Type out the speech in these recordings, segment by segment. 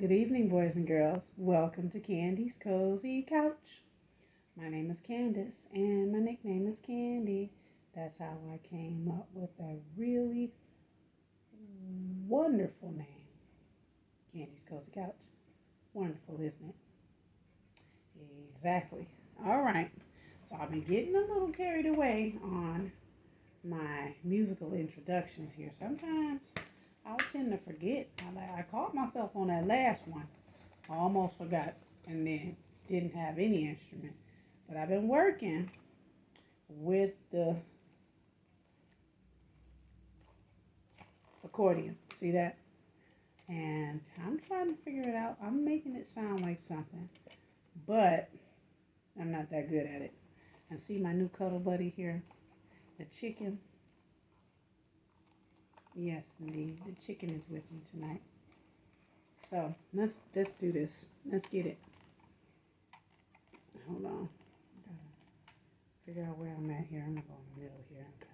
Good evening, boys and girls. Welcome to Candy's Cozy Couch. My name is Candace, and my nickname is Candy. That's how I came up with a really wonderful name. Candy's Cozy Couch. Wonderful, isn't it? Exactly. All right. So I've been getting a little carried away on my musical introductions here. Sometimes I'll tend to forget. I caught myself on that last one. I almost forgot and then didn't have any instrument. But I've been working with the accordion. See that? And I'm trying to figure it out. I'm making it sound like something, but I'm not that good at it. And see my new cuddle buddy here, the chicken. Yes, indeed, the chicken is with me tonight. So let's do this. Let's get it. Hold on. Gotta figure out where I'm at here. I'm gonna go in the middle here. Okay.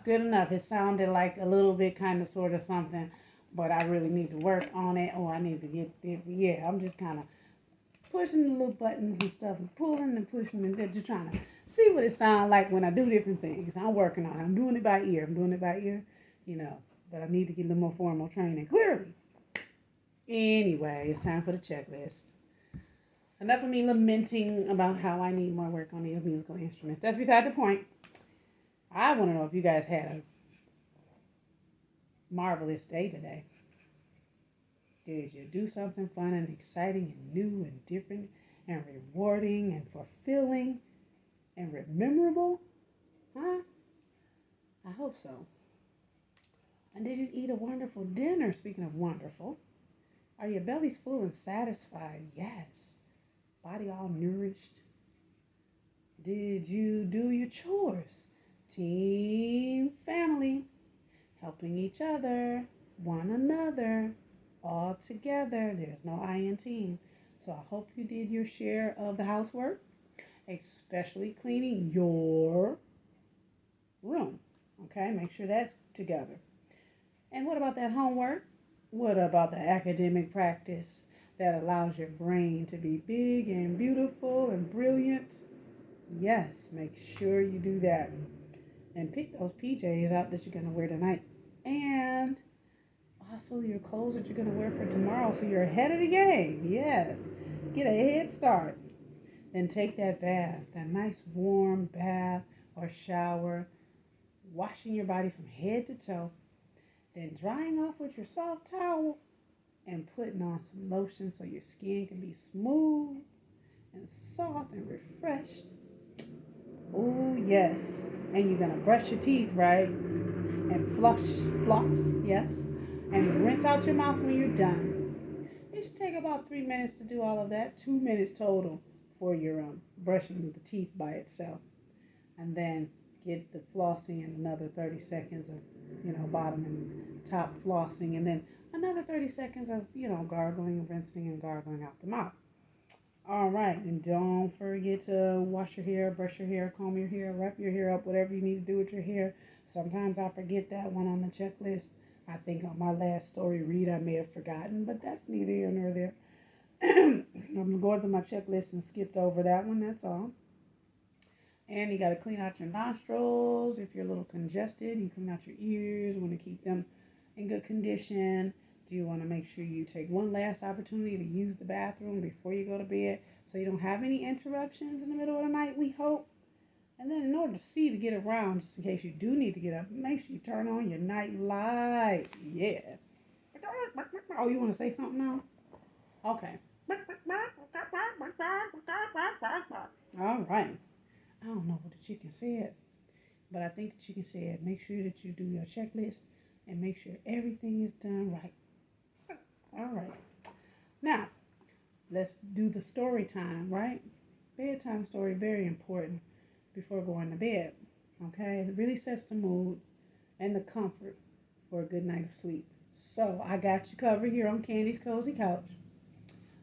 Good enough. It sounded like a little bit kind of sort of something, but I really need to work on it. Oh, I need to get it. Yeah, I'm just kind of pushing the little buttons and stuff and pulling and pushing and just trying to see what it sounds like when I do different things. I'm working on it. I'm doing it by ear, but I need to get a little more formal training, clearly. Anyway, it's time for the checklist. Enough of me lamenting about how I need more work on these musical instruments. That's beside the point. I want to know if you guys had a marvelous day today. Did you do something fun and exciting and new and different and rewarding and fulfilling and memorable? Huh? I hope so. And did you eat a wonderful dinner? Speaking of wonderful, are your bellies full and satisfied? Yes. Body all nourished? Did you do your chores? Team, family, helping each other, one another, all together. There's no I in team. So I hope you did your share of the housework, especially cleaning your room. Okay, make sure that's together. And what about that homework? What about the academic practice that allows your brain to be big and beautiful and brilliant? Yes, make sure you do that. And pick those PJs out that you're going to wear tonight. And also your clothes that you're going to wear for tomorrow so you're ahead of the game. Yes. Get a head start. Then take that bath, that nice warm bath or shower, washing your body from head to toe. Then drying off with your soft towel and putting on some lotion so your skin can be smooth and soft and refreshed. Oh, yes. And you're going to brush your teeth, right? And floss, yes. And rinse out your mouth when you're done. It should take about 3 minutes to do all of that. 2 minutes total for your brushing the teeth by itself. And then get the flossing and another 30 seconds of, bottom and top flossing. And then another 30 seconds of, gargling, rinsing, and gargling out the mouth. All right, and don't forget to wash your hair, brush your hair, comb your hair, wrap your hair up, whatever you need to do with your hair. Sometimes I forget that one on the checklist. I think on my last story read I may have forgotten, but that's neither here nor there. I'm going through my checklist and skipped over that one, that's all. And you got to clean out your nostrils. If you're a little congested, you clean out your ears. You want to keep them in good condition. Do you want to make sure you take one last opportunity to use the bathroom before you go to bed so you don't have any interruptions in the middle of the night, we hope? And then in order to see to get around, just in case you do need to get up, make sure you turn on your night light. Yeah. Oh, you want to say something now? Okay. All right. I don't know what the chicken said, but I think the chicken said make sure that you do your checklist and make sure everything is done right. All right. Now, let's do the story time, right? Bedtime story, very important before going to bed. Okay? It really sets the mood and the comfort for a good night of sleep. So, I got you covered here on Candy's Cozy Couch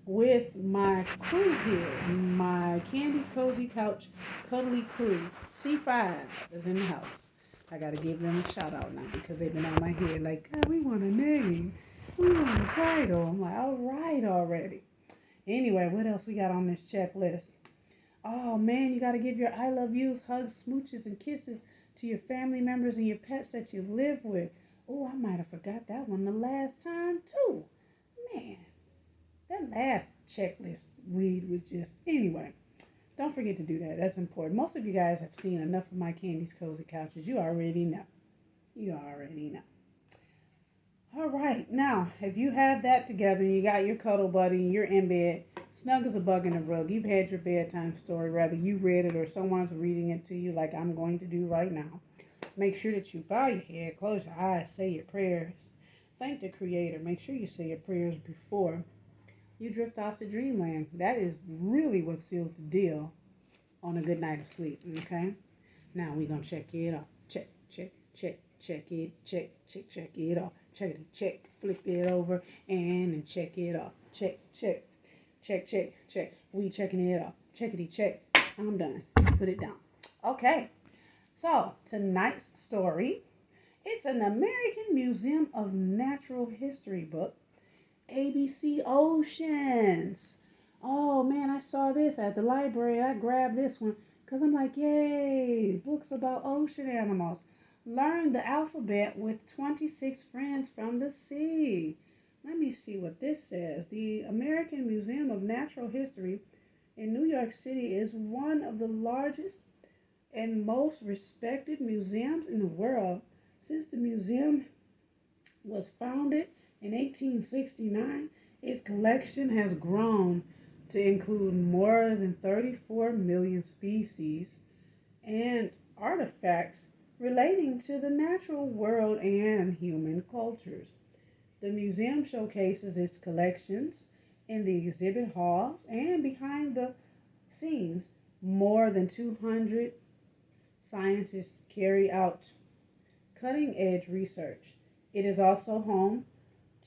with my crew here. My Candy's Cozy Couch cuddly crew. C5 is in the house. I got to give them a shout out now because they've been on my head like, God, we want a name. We want a title. I'm like, all right already. Anyway, what else we got on this checklist? Oh, man, you got to give your I love yous, hugs, smooches, and kisses to your family members and your pets that you live with. Oh, I might have forgot that one the last time, too. Man, that last checklist read was just... Anyway, don't forget to do that. That's important. Most of you guys have seen enough of my Candy's Cozy Couches. You already know. You already know. All right. Now, if you have that together, you got your cuddle buddy, you're in bed, snug as a bug in a rug, you've had your bedtime story, whether you read it or someone's reading it to you like I'm going to do right now. Make sure that you bow your head, close your eyes, say your prayers. Thank the Creator. Make sure you say your prayers before you drift off to dreamland. That is really what seals the deal on a good night of sleep, okay? Now we're going to check it off. Check it, check it off. Check, flip it over, and check it off. Check. We checking it off. Checkity check. I'm done. Put it down. Okay. So, tonight's story, it's an American Museum of Natural History book, ABC Oceans. Oh, man, I saw this at the library. I grabbed this one because I'm like, yay, books about ocean animals. Learn the alphabet with 26 friends from the sea. Let me see what this says. The American Museum of Natural History in New York City is one of the largest and most respected museums in the world. Since the museum was founded in 1869, its collection has grown to include more than 34 million species and artifacts relating to the natural world and human cultures. The museum showcases its collections in the exhibit halls and behind the scenes. More than 200 scientists carry out cutting-edge research. It is also home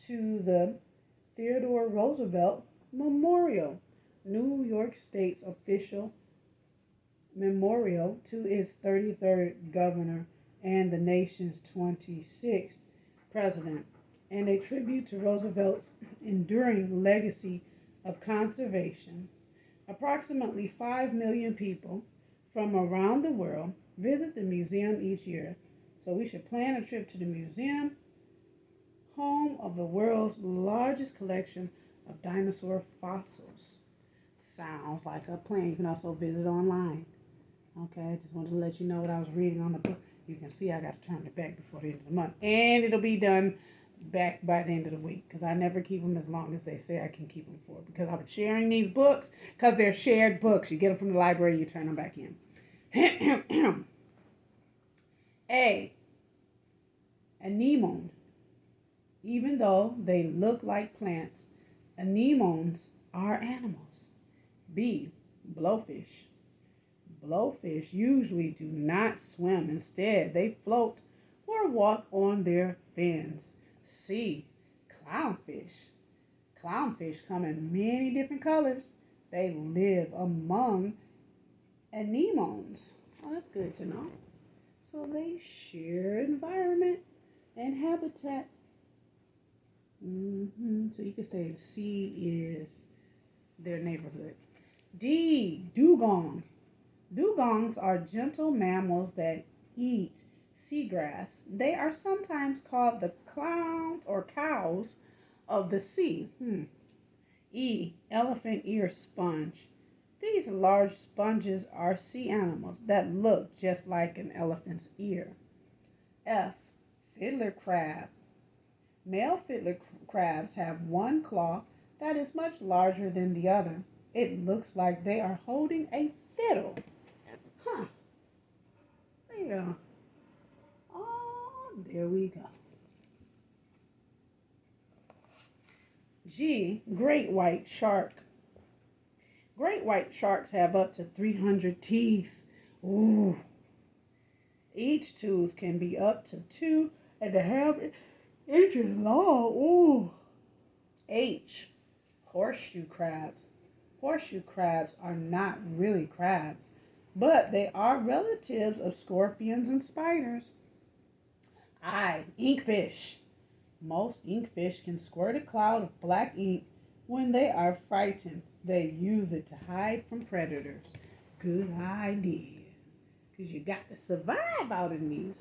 to the Theodore Roosevelt Memorial, New York State's official memorial to its 33rd governor and the nation's 26th president, and a tribute to Roosevelt's enduring legacy of conservation. Approximately 5 million people from around the world visit the museum each year, so we should plan a trip to the museum, home of the world's largest collection of dinosaur fossils. Sounds like a plan. You can also visit online. Okay, I just wanted to let you know what I was reading on the book. You can see I got to turn it back before the end of the month. And it'll be done back by the end of the week because I never keep them as long as they say I can keep them for. Because I've been sharing these books because they're shared books. You get them from the library, you turn them back in. A. Anemone. Even though they look like plants, anemones are animals. B. Blowfish. Blowfish usually do not swim. Instead, they float or walk on their fins. C. Clownfish. Clownfish come in many different colors. They live among anemones. Oh, that's good to know. So they share environment and habitat. So you could say C is their neighborhood. D. Dugong. Dugongs are gentle mammals that eat seagrass. They are sometimes called the clowns or cows of the sea. E. Elephant ear sponge. These large sponges are sea animals that look just like an elephant's ear. F. Fiddler Crab. Male fiddler crabs have one claw that is much larger than the other. It looks like they are holding a fiddle. Huh. There. Oh, there we go. G. Great white shark. Great white sharks have up to 300 teeth. Ooh. Each tooth can be up to 2.5 inches long. Ooh. H. Horseshoe crabs. Horseshoe crabs are not really crabs, but they are relatives of scorpions and spiders. I. Inkfish. Most inkfish can squirt a cloud of black ink when they are frightened. They use it to hide from predators. Good idea. Because you got to survive out in these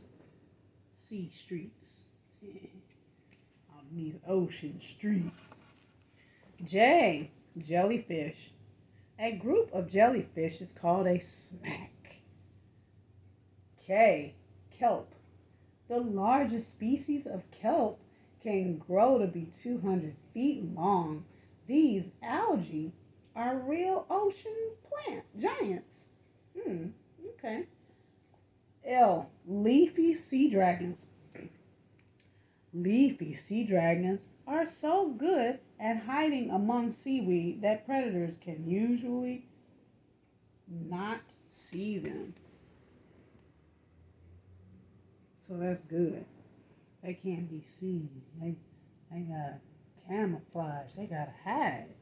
sea streets. On these ocean streets. J. Jellyfish. A group of jellyfish is called a smack. K. Kelp. The largest species of kelp can grow to be 200 feet long. These algae are real ocean plant giants. Okay. L. Leafy Sea Dragons. Leafy sea dragons are so good at hiding among seaweed that predators can usually not see them. So that's good. They can't be seen. They gotta camouflage. They gotta hide.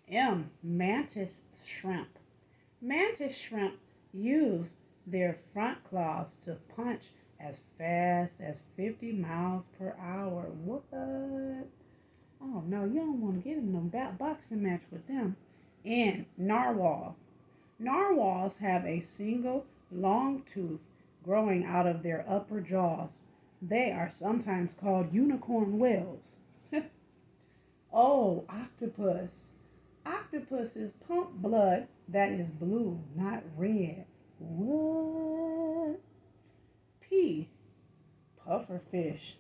M. Mantis Shrimp. Mantis Shrimp use their front claws to punch as fast as 50 miles per hour. What? Oh no, you don't want to get in no boxing match with them. And narwhal. Narwhals have a single long tooth growing out of their upper jaws. They are sometimes called unicorn whales. Oh, octopus. Octopuses pump blood that is blue, not red. What? P. Pufferfish.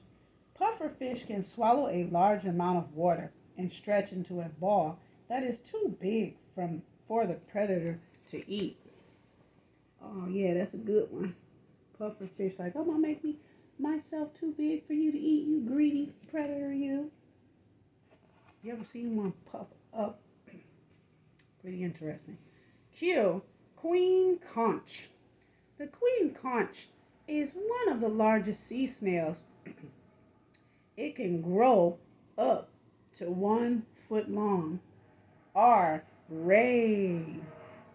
Pufferfish can swallow a large amount of water and stretch into a ball that is too big for the predator to eat. Oh yeah, that's a good one. Pufferfish like, I'm gonna make myself too big for you to eat, you greedy predator, you. You ever seen one puff up? Pretty interesting. Q. Queen Conch. The queen conch is one of the largest sea snails. It can grow up to 1 foot long. R. Ray.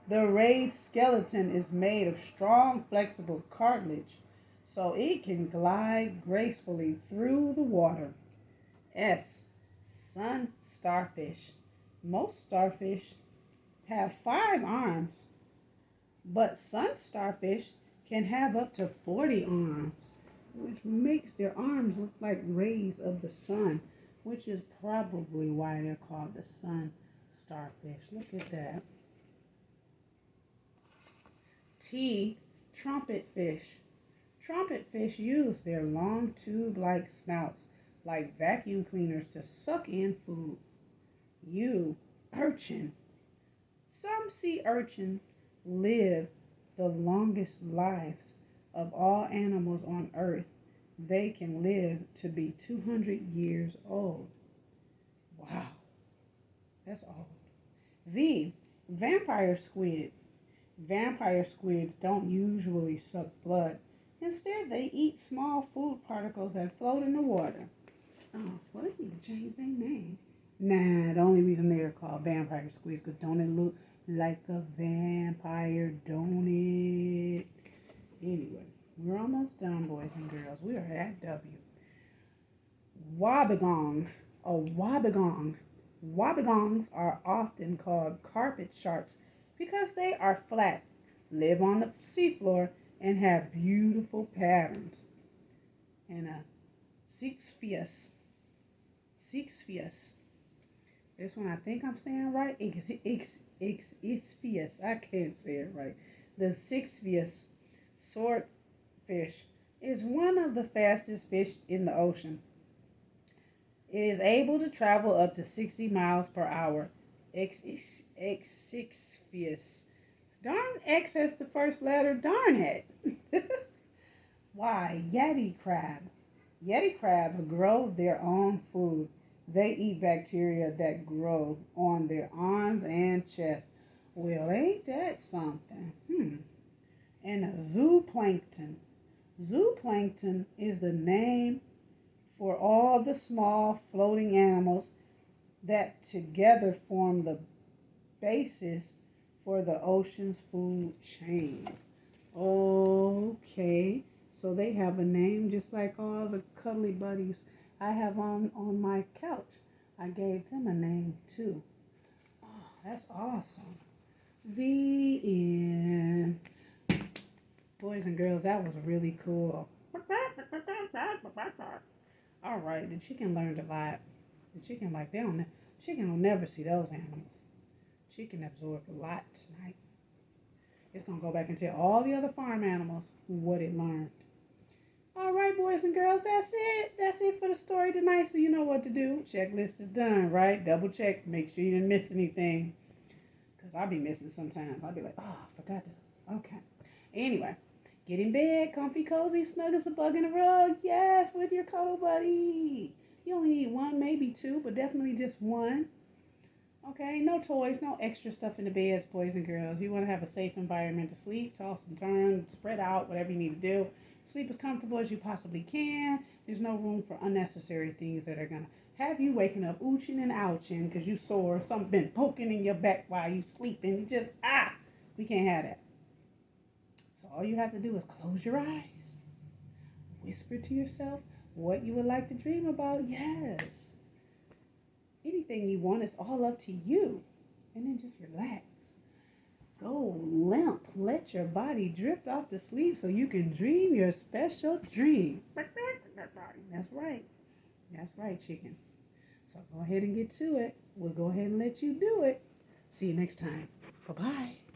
The ray's skeleton is made of strong, flexible cartilage, so it can glide gracefully through the water. S. Sun starfish. Most starfish have 5 arms, but sun starfish can have up to 40 arms, which makes their arms look like rays of the sun, which is probably why they're called the sun starfish. Look at that. T. Trumpet fish. Trumpet fish use their long tube-like snouts like vacuum cleaners to suck in food. U. Urchin. Some sea urchins live the longest lives of all animals on Earth. They can live to be 200 years old. Wow, that's old. V. Vampire squid. Vampire squids don't usually suck blood. Instead, they eat small food particles that float in the water. Oh, well, they need to change their name. Nah, the only reason they're called vampire squids because don't it look like a vampire, don't it? Anyway, we're almost done, boys and girls. We are at W. Wobbegong. A wobbegong. Wobbegongs are often called carpet sharks because they are flat, live on the seafloor, and have beautiful patterns. And a Sixphias. This one I think I'm saying right. Inkfish. I can't say it right. The sixfish swordfish is one of the fastest fish in the ocean. It is able to travel up to 60 miles per hour. X6fish. Darn X as the first letter. Darn it. Why? Yeti crab. Yeti crabs grow their own food. They eat bacteria that grow on their arms and chest. Well, ain't that something? And a zooplankton. Zooplankton is the name for all the small floating animals that together form the basis for the ocean's food chain. Okay, so they have a name just like all the cuddly buddies I have on my couch. I gave them a name too. Oh, that's awesome. The end. Boys and girls, that was really cool. All right, the chicken learned a lot. The chicken, chicken will never see those animals. Chicken absorbed a lot tonight. It's going to go back and tell all the other farm animals what it learned. All right, boys and girls, that's it. That's it for the story tonight, so you know what to do. Checklist is done, right? Double check. Make sure you didn't miss anything. Because I'll be missing sometimes. I'll be like, oh, I forgot to. Okay. Anyway, get in bed, comfy, cozy, snug as a bug in a rug. Yes, with your cuddle buddy. You only need one, maybe two, but definitely just one. Okay, no toys, no extra stuff in the beds, boys and girls. You want to have a safe environment to sleep, toss and turn, spread out, whatever you need to do. Sleep as comfortable as you possibly can. There's no room for unnecessary things that are going to have you waking up ooching and ouching because you sore, something been poking in your back while you sleeping. You just, we can't have that. So all you have to do is close your eyes. Whisper to yourself what you would like to dream about. Yes. Anything you want is all up to you. And then just relax. Go limp. Let your body drift off to sleep so you can dream your special dream. That's right. That's right, chicken. So go ahead and get to it. We'll go ahead and let you do it. See you next time. Bye-bye.